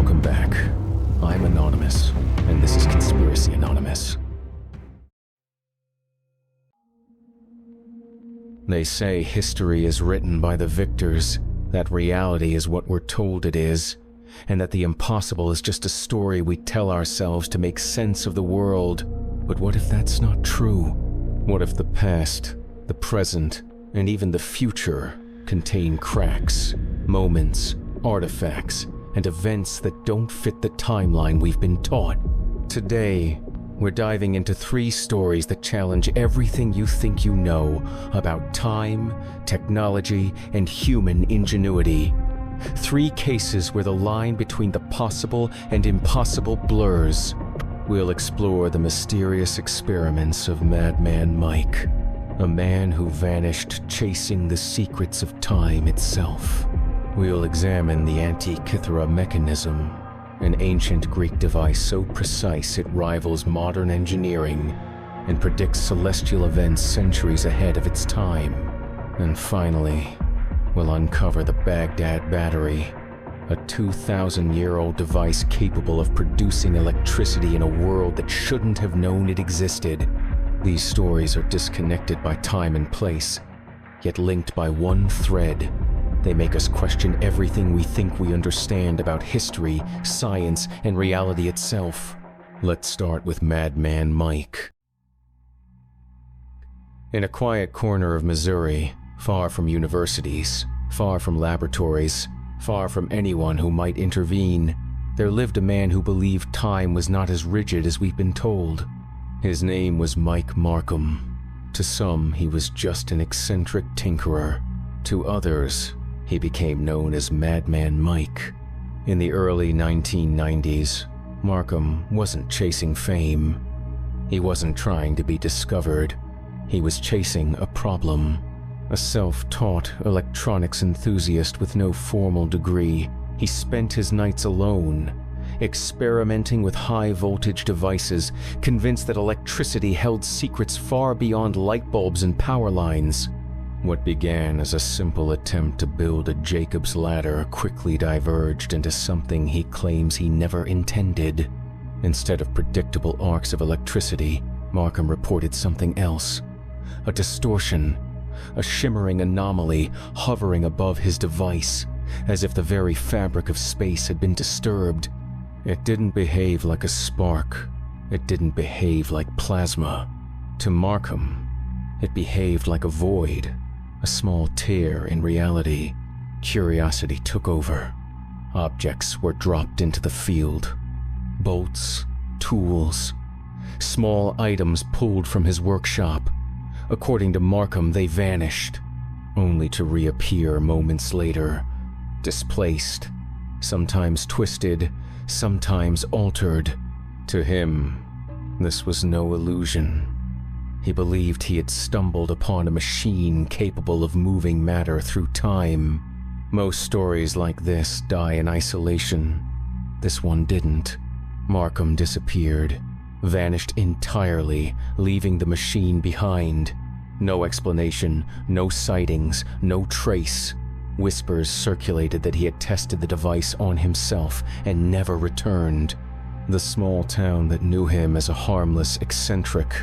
Welcome back. I'm Anonymous, and this is Conspiracy Anonymous. They say history is written by the victors, that reality is what we're told it is, and that the impossible is just a story we tell ourselves to make sense of the world. But what if that's not true? What if the past, the present, and even the future contain cracks, moments, artifacts, and events that don't fit the timeline we've been taught? Today, we're diving into 3 stories that challenge everything you think you know about time, technology, and human ingenuity. 3 cases where the line between the possible and impossible blurs. We'll explore the mysterious experiments of Madman Mike, a man who vanished chasing the secrets of time itself. We'll examine the Antikythera Mechanism, an ancient Greek device so precise it rivals modern engineering and predicts celestial events centuries ahead of its time. And finally, we'll uncover the Baghdad Battery, a 2,000-year-old device capable of producing electricity in a world that shouldn't have known it existed. These stories are disconnected by time and place, yet linked by one thread. They make us question everything we think we understand about history, science, and reality itself. Let's start with Madman Mike. In a quiet corner of Missouri, far from universities, far from laboratories, far from anyone who might intervene, there lived a man who believed time was not as rigid as we've been told. His name was Mike Marcum. To some, he was just an eccentric tinkerer. To others, he became known as Madman Mike. In the early 1990s, Marcum wasn't chasing fame. He wasn't trying to be discovered. He was chasing a problem. A self-taught electronics enthusiast with no formal degree, he spent his nights alone, experimenting with high-voltage devices, convinced that electricity held secrets far beyond light bulbs and power lines. What began as a simple attempt to build a Jacob's ladder quickly diverged into something he claims he never intended. Instead of predictable arcs of electricity, Marcum reported something else. A distortion, a shimmering anomaly hovering above his device, as if the very fabric of space had been disturbed. It didn't behave like a spark. It didn't behave like plasma. To Marcum, it behaved like a void. A small tear in reality. Curiosity took over. Objects were dropped into the field. Bolts, tools, small items pulled from his workshop. According to Marcum, they vanished, only to reappear moments later, displaced, sometimes twisted, sometimes altered. To him, this was no illusion. He believed he had stumbled upon a machine capable of moving matter through time. Most stories like this die in isolation. This one didn't. Marcum disappeared, vanished entirely, leaving the machine behind. No explanation, no sightings, no trace. Whispers circulated that he had tested the device on himself and never returned. The small town that knew him as a harmless eccentric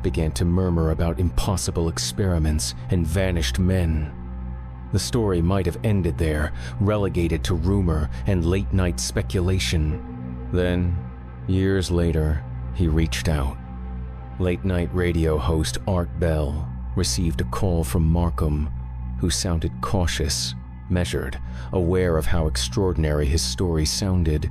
began to murmur about impossible experiments and vanished men. The story might have ended there, relegated to rumor and late-night speculation. Then, years later, he reached out. Late-night radio host Art Bell received a call from Marcum, who sounded cautious, measured, aware of how extraordinary his story sounded.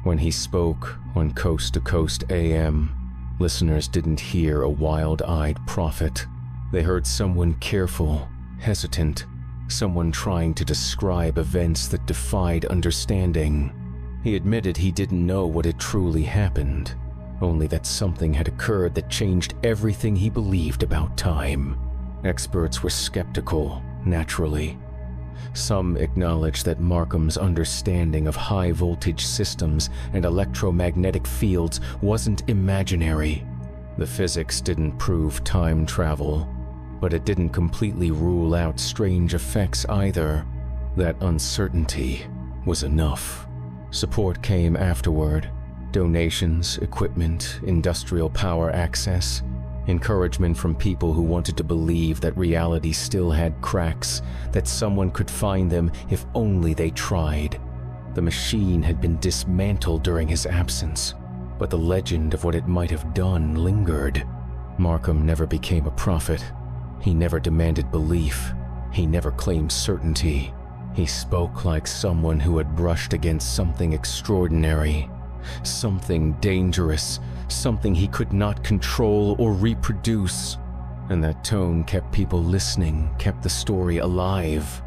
When he spoke on Coast to Coast AM, listeners didn't hear a wild-eyed prophet. They heard someone careful, hesitant, someone trying to describe events that defied understanding. He admitted he didn't know what had truly happened, only that something had occurred that changed everything he believed about time. Experts were skeptical, naturally. Some acknowledged that Marcum's understanding of high-voltage systems and electromagnetic fields wasn't imaginary. The physics didn't prove time travel, but it didn't completely rule out strange effects either. That uncertainty was enough. Support came afterward. Donations, equipment, industrial power access, encouragement from people who wanted to believe that reality still had cracks, that someone could find them if only they tried. The machine had been dismantled during his absence, but the legend of what it might have done lingered. Marcum never became a prophet. He never demanded belief. He never claimed certainty. He spoke like someone who had brushed against something extraordinary, something dangerous, something he could not control or reproduce. And that tone kept people listening, kept the story alive.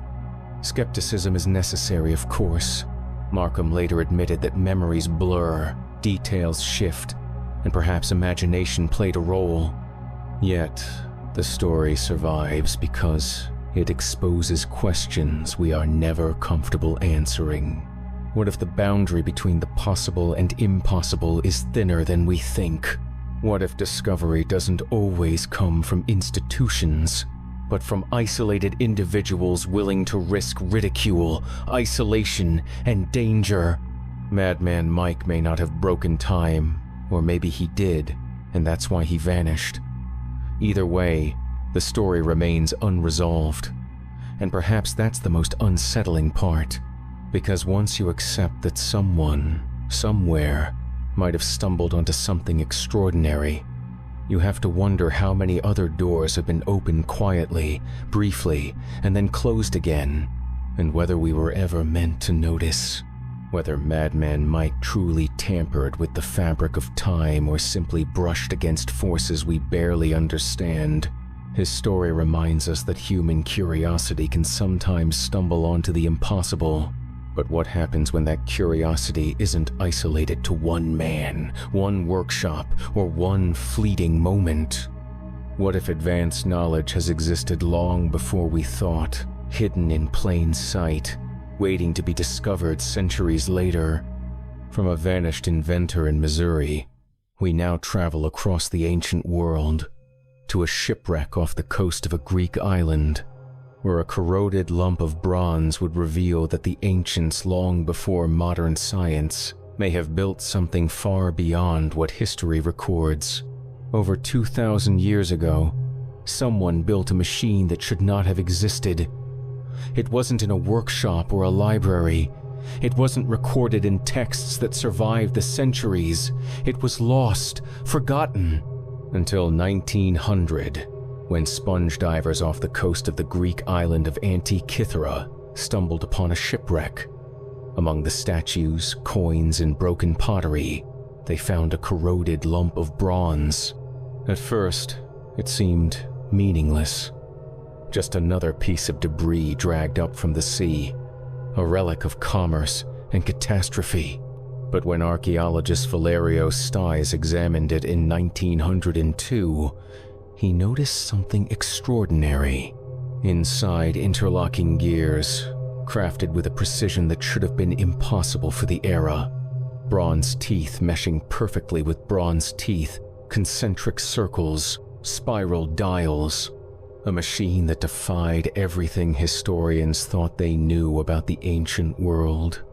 Skepticism is necessary, of course. Marcum later admitted that memories blur, details shift, and perhaps imagination played a role. Yet, the story survives because it exposes questions we are never comfortable answering. What if the boundary between the possible and impossible is thinner than we think? What if discovery doesn't always come from institutions, but from isolated individuals willing to risk ridicule, isolation, and danger? Madman Mike may not have broken time, or maybe he did, and that's why he vanished. Either way, the story remains unresolved. And perhaps that's the most unsettling part, because once you accept that someone, somewhere, might have stumbled onto something extraordinary, you have to wonder how many other doors have been opened quietly, briefly, and then closed again, and whether we were ever meant to notice. Whether Madman Mike truly tampered with the fabric of time or simply brushed against forces we barely understand. His story reminds us that human curiosity can sometimes stumble onto the impossible. But what happens when that curiosity isn't isolated to one man, one workshop, or one fleeting moment? What if advanced knowledge has existed long before we thought, hidden in plain sight, waiting to be discovered centuries later? From a vanished inventor in Missouri, we now travel across the ancient world to a shipwreck off the coast of a Greek island, where a corroded lump of bronze would reveal that the ancients long before modern science may have built something far beyond what history records. Over 2,000 years ago, someone built a machine that should not have existed. It wasn't in a workshop or a library. It wasn't recorded in texts that survived the centuries. It was lost, forgotten, until 1900, when sponge divers off the coast of the Greek island of Antikythera stumbled upon a shipwreck. Among the statues, coins, and broken pottery, they found a corroded lump of bronze. At first, it seemed meaningless. Just another piece of debris dragged up from the sea, a relic of commerce and catastrophe. But when archaeologist Valerio Stais examined it in 1902, he noticed something extraordinary. Inside interlocking gears, crafted with a precision that should have been impossible for the era. Bronze teeth meshing perfectly with bronze teeth, concentric circles, spiral dials. A machine that defied everything historians thought they knew about the ancient world.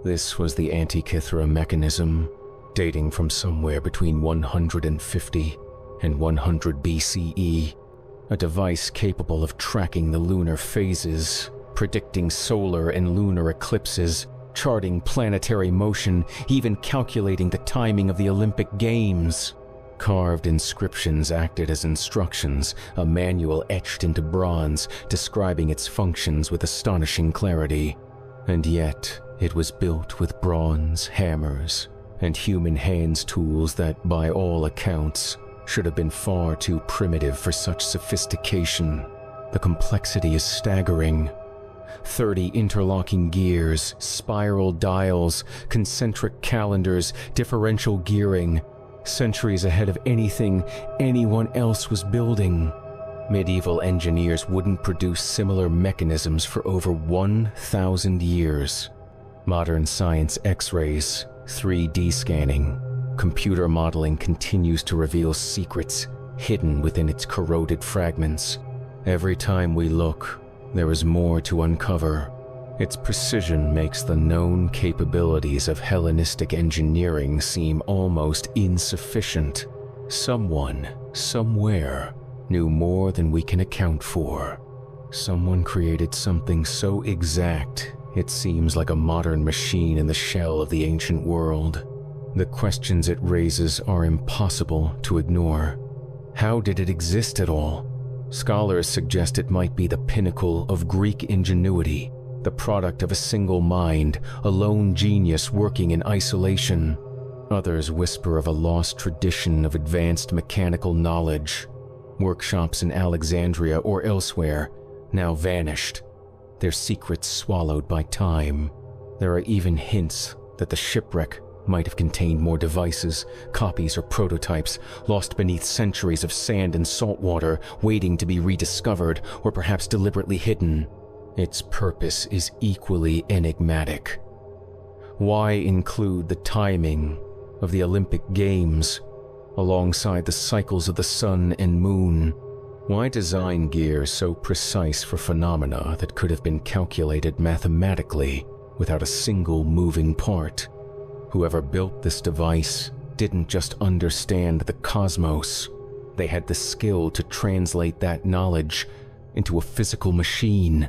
This was the Antikythera Mechanism, dating from somewhere between 150 and 100 BCE, a device capable of tracking the lunar phases, predicting solar and lunar eclipses, charting planetary motion, even calculating the timing of the Olympic Games. Carved inscriptions acted as instructions, a manual etched into bronze, describing its functions with astonishing clarity. And yet, it was built with bronze hammers and human hands tools that, by all accounts, should have been far too primitive for such sophistication. The complexity is staggering. 30 interlocking gears, spiral dials, concentric calendars, differential gearing, centuries ahead of anything anyone else was building. Medieval engineers wouldn't produce similar mechanisms for over 1,000 years. Modern science, X-rays, 3D scanning, computer modeling continues to reveal secrets hidden within its corroded fragments. Every time we look, there is more to uncover, Its precision makes the known capabilities of Hellenistic engineering seem almost insufficient. Someone, somewhere, knew more than we can account for. Someone created something so exact, it seems like a modern machine in the shell of the ancient world. The questions it raises are impossible to ignore. How did it exist at all? Scholars suggest it might be the pinnacle of Greek ingenuity, the product of a single mind, a lone genius working in isolation. Others whisper of a lost tradition of advanced mechanical knowledge. Workshops in Alexandria or elsewhere, now vanished, their secrets swallowed by time. There are even hints that the shipwreck might have contained more devices, copies or prototypes, lost beneath centuries of sand and salt water, waiting to be rediscovered or perhaps deliberately hidden. Its purpose is equally enigmatic. Why include the timing of the Olympic Games alongside the cycles of the sun and moon? Why design gear so precise for phenomena that could have been calculated mathematically without a single moving part? Whoever built this device didn't just understand the cosmos. They had the skill to translate that knowledge into a physical machine.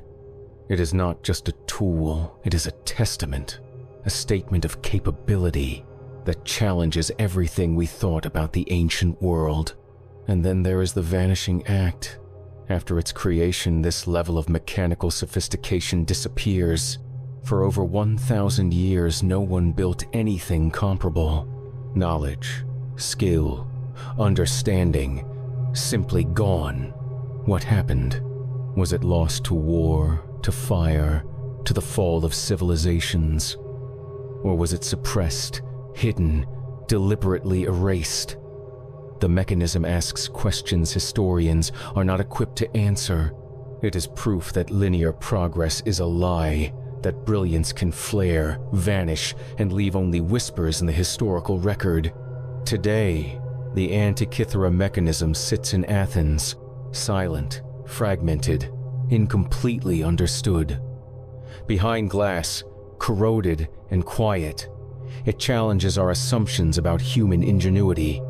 It is not just a tool, it is a testament, a statement of capability that challenges everything we thought about the ancient world. And then there is the vanishing act. After its creation, this level of mechanical sophistication disappears. For over 1,000 years, no one built anything comparable. Knowledge, skill, understanding, simply gone. What happened? Was it lost to war, to fire, to the fall of civilizations? Or was it suppressed, hidden, deliberately erased? The mechanism asks questions historians are not equipped to answer. It is proof that linear progress is a lie, that brilliance can flare, vanish, and leave only whispers in the historical record. Today, the Antikythera Mechanism sits in Athens, silent, fragmented, incompletely understood. Behind glass, corroded and quiet, it challenges our assumptions about human ingenuity.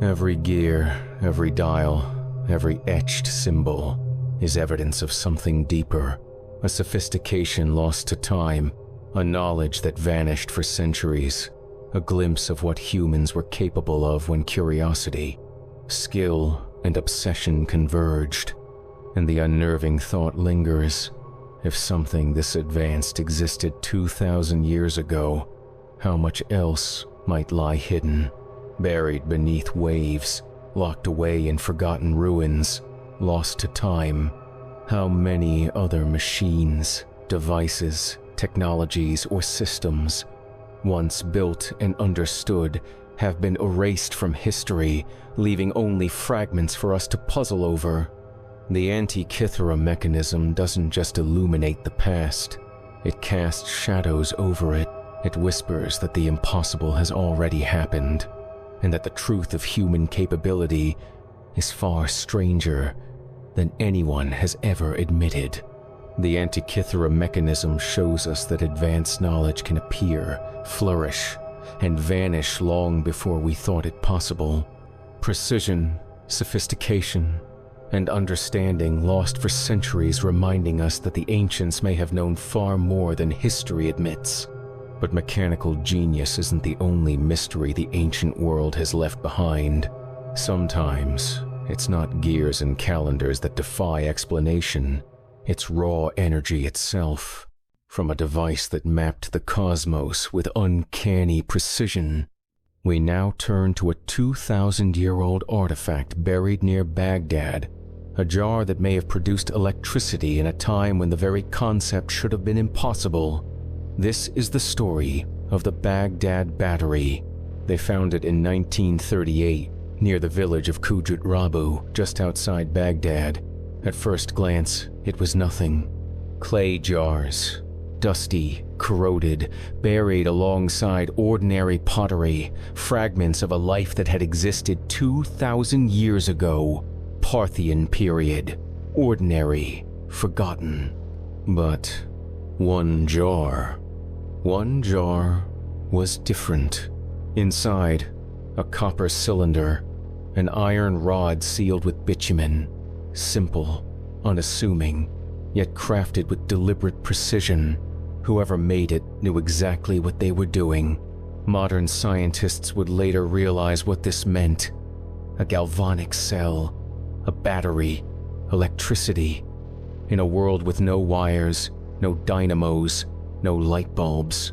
Every gear, every dial, every etched symbol is evidence of something deeper, a sophistication lost to time, a knowledge that vanished for centuries, a glimpse of what humans were capable of when curiosity, skill, and obsession converged. And the unnerving thought lingers, if something this advanced existed 2,000 years ago, how much else might lie hidden, buried beneath waves, locked away in forgotten ruins, lost to time? How many other machines, devices, technologies, or systems, once built and understood, have been erased from history, leaving only fragments for us to puzzle over? The Antikythera Mechanism doesn't just illuminate the past, it casts shadows over it. It whispers that the impossible has already happened, and that the truth of human capability is far stranger than anyone has ever admitted. The Antikythera Mechanism shows us that advanced knowledge can appear, flourish, and vanish long before we thought it possible. Precision, sophistication, and understanding lost for centuries, reminding us that the ancients may have known far more than history admits. But mechanical genius isn't the only mystery the ancient world has left behind. Sometimes, it's not gears and calendars that defy explanation. It's raw energy itself. From a device that mapped the cosmos with uncanny precision, we now turn to a 2,000-year-old artifact buried near Baghdad, a jar that may have produced electricity in a time when the very concept should have been impossible. This is the story of the Baghdad Battery. They found it in 1938, near the village of Kujut Rabu, just outside Baghdad. At first glance, it was nothing. Clay jars, dusty, corroded, buried alongside ordinary pottery, fragments of a life that had existed 2,000 years ago. Parthian period. Ordinary, forgotten. But One jar. One jar was different. Inside, a copper cylinder, an iron rod sealed with bitumen, simple, unassuming, yet crafted with deliberate precision. Whoever made it knew exactly what they were doing. Modern scientists would later realize what this meant. A galvanic cell, a battery, electricity. In a world with no wires, no dynamos, no light bulbs.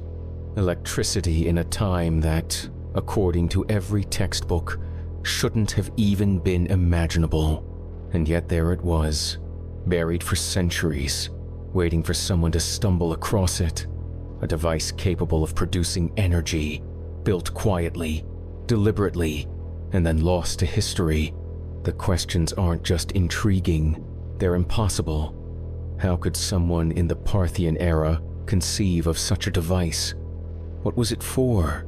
Electricity in a time that, according to every textbook, shouldn't have even been imaginable. And yet there it was, buried for centuries, waiting for someone to stumble across it. A device capable of producing energy, built quietly, deliberately, and then lost to history. The questions aren't just intriguing, they're impossible. How could someone in the Parthian era conceive of such a device? What was it for?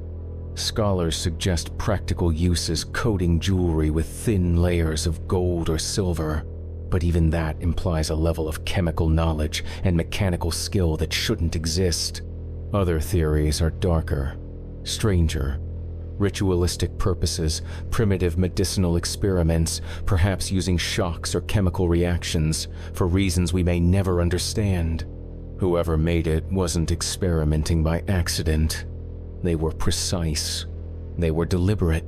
Scholars suggest practical uses: coating jewelry with thin layers of gold or silver, but even that implies a level of chemical knowledge and mechanical skill that shouldn't exist. Other theories are darker, stranger. Ritualistic purposes, primitive medicinal experiments, perhaps using shocks or chemical reactions for reasons we may never understand. Whoever made it wasn't experimenting by accident. They were precise. They were deliberate.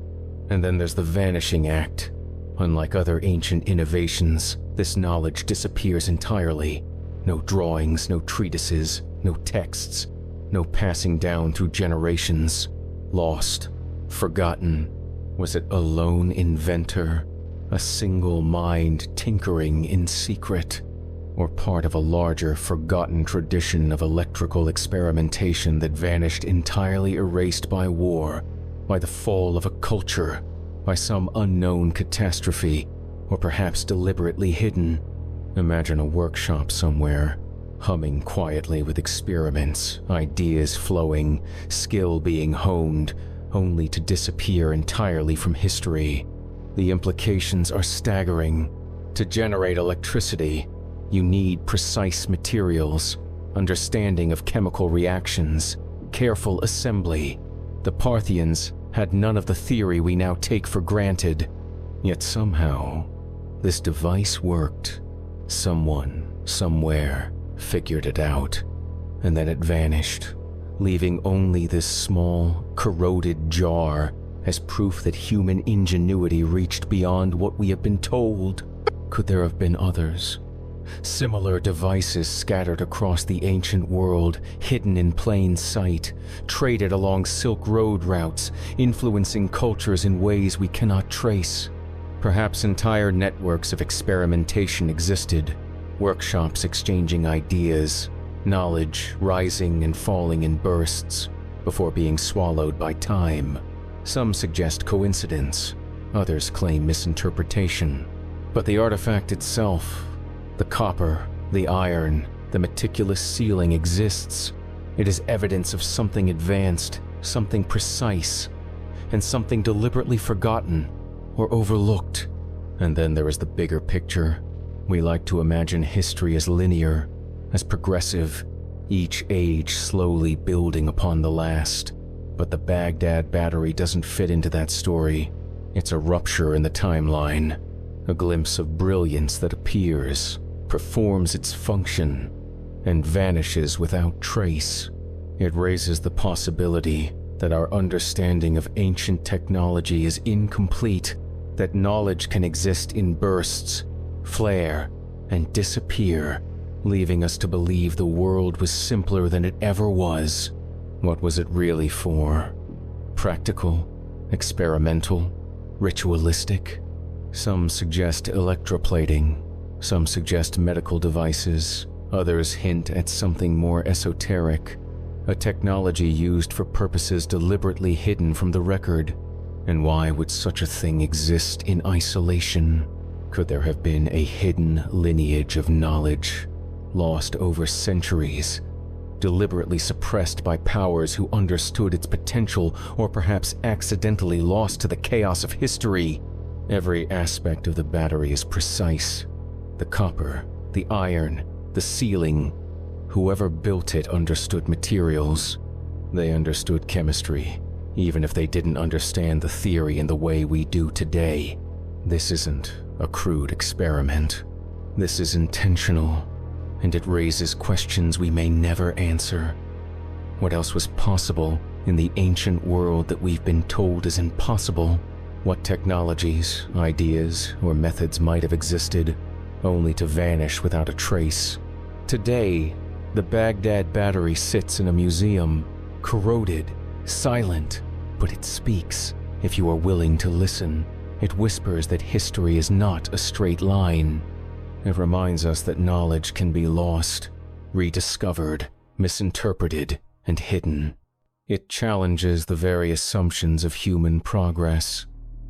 And then there's the vanishing act. Unlike other ancient innovations, this knowledge disappears entirely. No drawings, no treatises, no texts, no passing down through generations. Lost. Forgotten. Was it a lone inventor, a single mind tinkering in secret, or part of a larger, forgotten tradition of electrical experimentation that vanished entirely, erased by war, by the fall of a culture, by some unknown catastrophe, or perhaps deliberately hidden? Imagine a workshop somewhere, humming quietly with experiments, ideas flowing, skill being honed, only to disappear entirely from history. The implications are staggering. To generate electricity, you need precise materials, understanding of chemical reactions, careful assembly. The Parthians had none of the theory we now take for granted. Yet somehow, this device worked. Someone, somewhere, figured it out, and then it vanished, leaving only this small, corroded jar as proof that human ingenuity reached beyond what we have been told. Could there have been others? Similar devices scattered across the ancient world, hidden in plain sight, traded along Silk Road routes, influencing cultures in ways we cannot trace. Perhaps entire networks of experimentation existed, workshops exchanging ideas, knowledge rising and falling in bursts before being swallowed by time. Some suggest coincidence, others claim misinterpretation. But the artifact itself, the copper, the iron, the meticulous sealing exists. It is evidence of something advanced, something precise, and something deliberately forgotten or overlooked. And then there is the bigger picture. We like to imagine history as linear, as progressive, each age slowly building upon the last. But the Baghdad Battery doesn't fit into that story. It's a rupture in the timeline, a glimpse of brilliance that appears, performs its function, and vanishes without trace. It raises the possibility that our understanding of ancient technology is incomplete, that knowledge can exist in bursts, flare, and disappear, leaving us to believe the world was simpler than it ever was. What was it really for? Practical? Experimental? Ritualistic? Some suggest electroplating, some suggest medical devices, others hint at something more esoteric, a technology used for purposes deliberately hidden from the record. And why would such a thing exist in isolation? Could there have been a hidden lineage of knowledge, lost over centuries, deliberately suppressed by powers who understood its potential, or perhaps accidentally lost to the chaos of history? Every aspect of the battery is precise. The copper, the iron, the sealing. Whoever built it understood materials. They understood chemistry, even if they didn't understand the theory in the way we do today. This isn't a crude experiment. This is intentional, and it raises questions we may never answer. What else was possible in the ancient world that we've been told is impossible? What technologies, ideas, or methods might have existed, only to vanish without a trace? Today, the Baghdad Battery sits in a museum, corroded, silent, but it speaks if you are willing to listen. It whispers that history is not a straight line. It reminds us that knowledge can be lost, rediscovered, misinterpreted, and hidden. It challenges the very assumptions of human progress,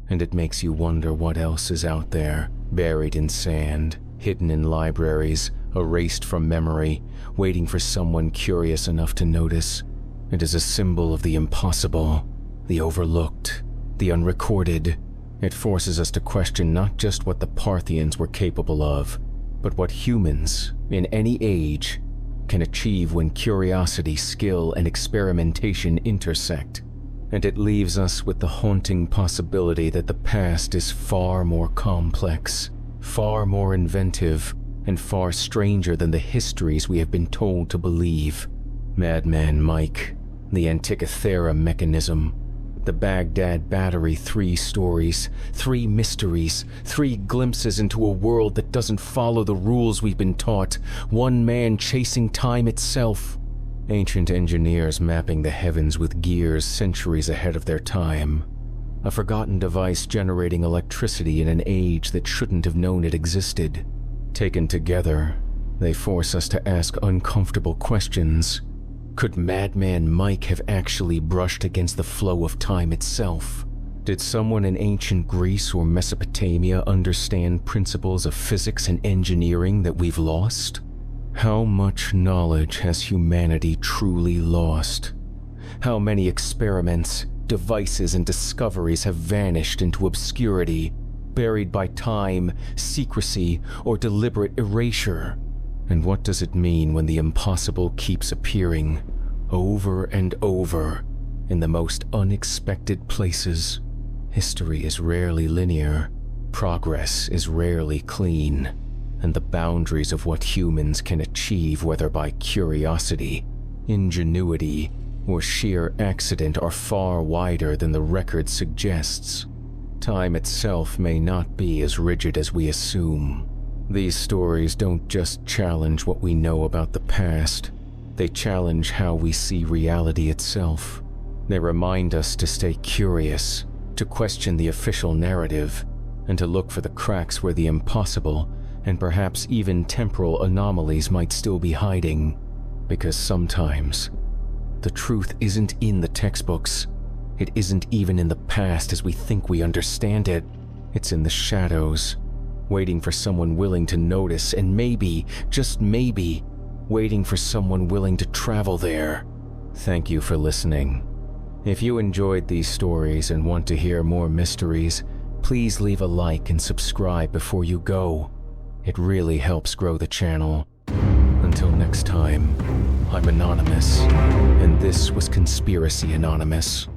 and it makes you wonder what else is out there, buried in sand, hidden in libraries, erased from memory, waiting for someone curious enough to notice. It is a symbol of the impossible, the overlooked, the unrecorded. It forces us to question not just what the Parthians were capable of, but what humans, in any age, can achieve when curiosity, skill, and experimentation intersect. And it leaves us with the haunting possibility that the past is far more complex, far more inventive, and far stranger than the histories we have been told to believe. Madman Mike, the Antikythera Mechanism, the Baghdad Battery, 3 stories, 3 mysteries, 3 glimpses into a world that doesn't follow the rules we've been taught, one man chasing time itself. Ancient engineers mapping the heavens with gears centuries ahead of their time. A forgotten device generating electricity in an age that shouldn't have known it existed. Taken together, they force us to ask uncomfortable questions. Could Madman Mike have actually brushed against the flow of time itself? Did someone in ancient Greece or Mesopotamia understand principles of physics and engineering that we've lost? How much knowledge has humanity truly lost? How many experiments, devices, and discoveries have vanished into obscurity, buried by time, secrecy, or deliberate erasure? And what does it mean when the impossible keeps appearing, over and over, in the most unexpected places? History is rarely linear, progress is rarely clean, and the boundaries of what humans can achieve, whether by curiosity, ingenuity, or sheer accident, are far wider than the record suggests. Time itself may not be as rigid as we assume. These stories don't just challenge what we know about the past, they challenge how we see reality itself. They remind us to stay curious, to question the official narrative, and to look for the cracks where the impossible, and perhaps even temporal anomalies might still be hiding. Because sometimes, the truth isn't in the textbooks. It isn't even in the past as we think we understand it. It's in the shadows, waiting for someone willing to notice, and maybe, just maybe, waiting for someone willing to travel there. Thank you for listening. If you enjoyed these stories and want to hear more mysteries, please leave a like and subscribe before you go. It really helps grow the channel. Until next time, I'm Anonymous, and this was Conspiracy Anonymous.